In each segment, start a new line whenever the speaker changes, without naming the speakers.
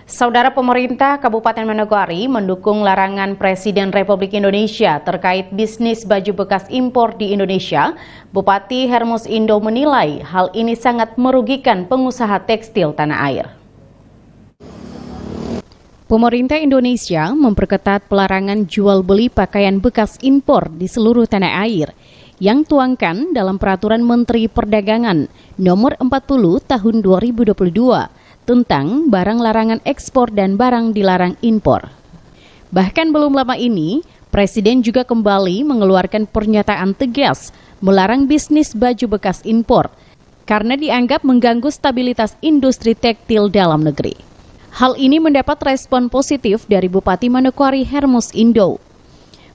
Saudara, pemerintah Kabupaten Manokwari mendukung larangan Presiden Republik Indonesia terkait bisnis baju bekas impor di Indonesia. Bupati Hermus Indo menilai hal ini sangat merugikan pengusaha tekstil tanah air. Pemerintah Indonesia memperketat pelarangan jual beli pakaian bekas impor di seluruh tanah air yang tuangkan dalam Peraturan Menteri Perdagangan Nomor 40 Tahun 2022 tentang barang larangan ekspor dan barang dilarang impor. Bahkan belum lama ini, Presiden juga kembali mengeluarkan pernyataan tegas melarang bisnis baju bekas impor karena dianggap mengganggu stabilitas industri tekstil dalam negeri. Hal ini mendapat respon positif dari Bupati Manokwari Hermus Indo.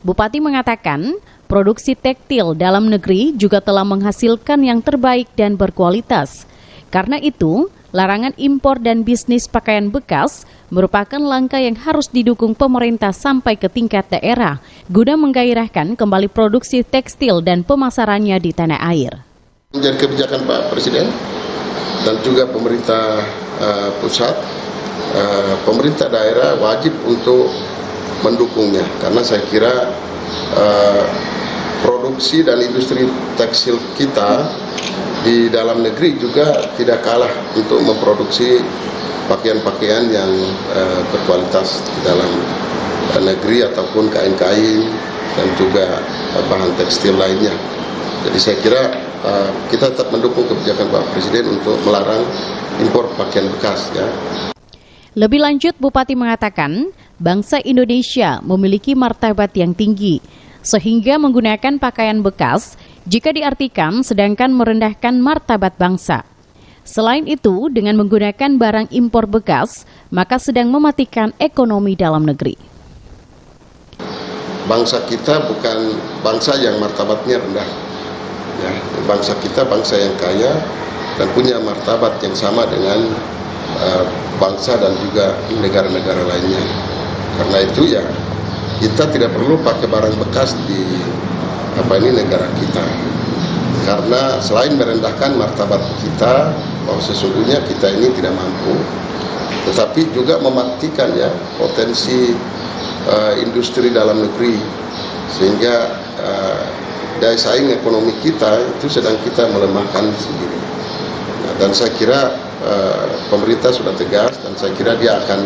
Bupati mengatakan, produksi tekstil dalam negeri juga telah menghasilkan yang terbaik dan berkualitas. Karena itu, larangan impor dan bisnis pakaian bekas merupakan langkah yang harus didukung pemerintah sampai ke tingkat daerah guna menggairahkan kembali produksi tekstil dan pemasarannya di tanah air.
Menjadi kebijakan Pak Presiden dan juga pemerintah pusat, pemerintah daerah wajib untuk mendukungnya karena saya kira produksi dan industri tekstil kita di dalam negeri juga tidak kalah untuk memproduksi pakaian-pakaian yang berkualitas di dalam negeri ataupun kain-kain dan juga bahan tekstil lainnya. Jadi saya kira kita tetap mendukung kebijakan Pak Presiden untuk melarang impor pakaian bekas. Ya.
Lebih lanjut, Bupati mengatakan bangsa Indonesia memiliki martabat yang tinggi, sehingga menggunakan pakaian bekas jika diartikan sedangkan merendahkan martabat bangsa. Selain itu, dengan menggunakan barang impor bekas, maka sedang mematikan ekonomi dalam negeri.
Bangsa kita bukan bangsa yang martabatnya rendah. Ya, bangsa kita bangsa yang kaya dan punya martabat yang sama dengan bangsa dan juga negara-negara lainnya. Karena itu ya kita tidak perlu pakai barang bekas di negara kita, karena selain merendahkan martabat kita bahwa sesungguhnya kita ini tidak mampu, tetapi juga mematikan ya potensi industri dalam negeri, sehingga daya saing ekonomi kita itu sedang kita melemahkan sendiri. Nah, dan saya kira pemerintah sudah tegas dan saya kira dia akan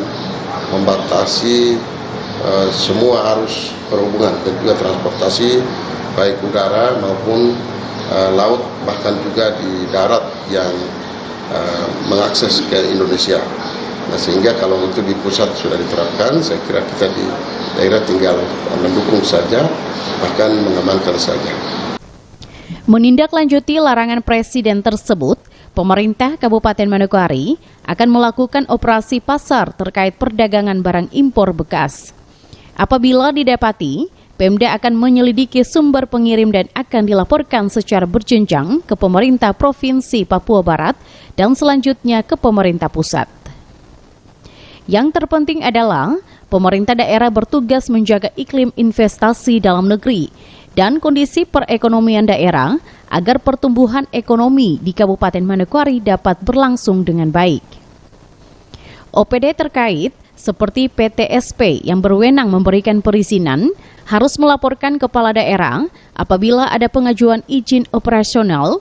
membatasi semua arus perhubungan dan juga transportasi baik udara maupun laut, bahkan juga di darat yang mengakses ke Indonesia. Nah, sehingga kalau itu di pusat sudah diterapkan, saya kira kita di daerah tinggal mendukung saja, bahkan mengamankan saja.
Menindaklanjuti larangan Presiden tersebut, pemerintah Kabupaten Manokwari akan melakukan operasi pasar terkait perdagangan barang impor bekas. Apabila didapati, Pemda akan menyelidiki sumber pengirim dan akan dilaporkan secara berjenjang ke pemerintah Provinsi Papua Barat dan selanjutnya ke pemerintah pusat. Yang terpenting adalah pemerintah daerah bertugas menjaga iklim investasi dalam negeri dan kondisi perekonomian daerah agar pertumbuhan ekonomi di Kabupaten Manokwari dapat berlangsung dengan baik. OPD terkait seperti PTSP yang berwenang memberikan perizinan harus melaporkan kepala daerah apabila ada pengajuan izin operasional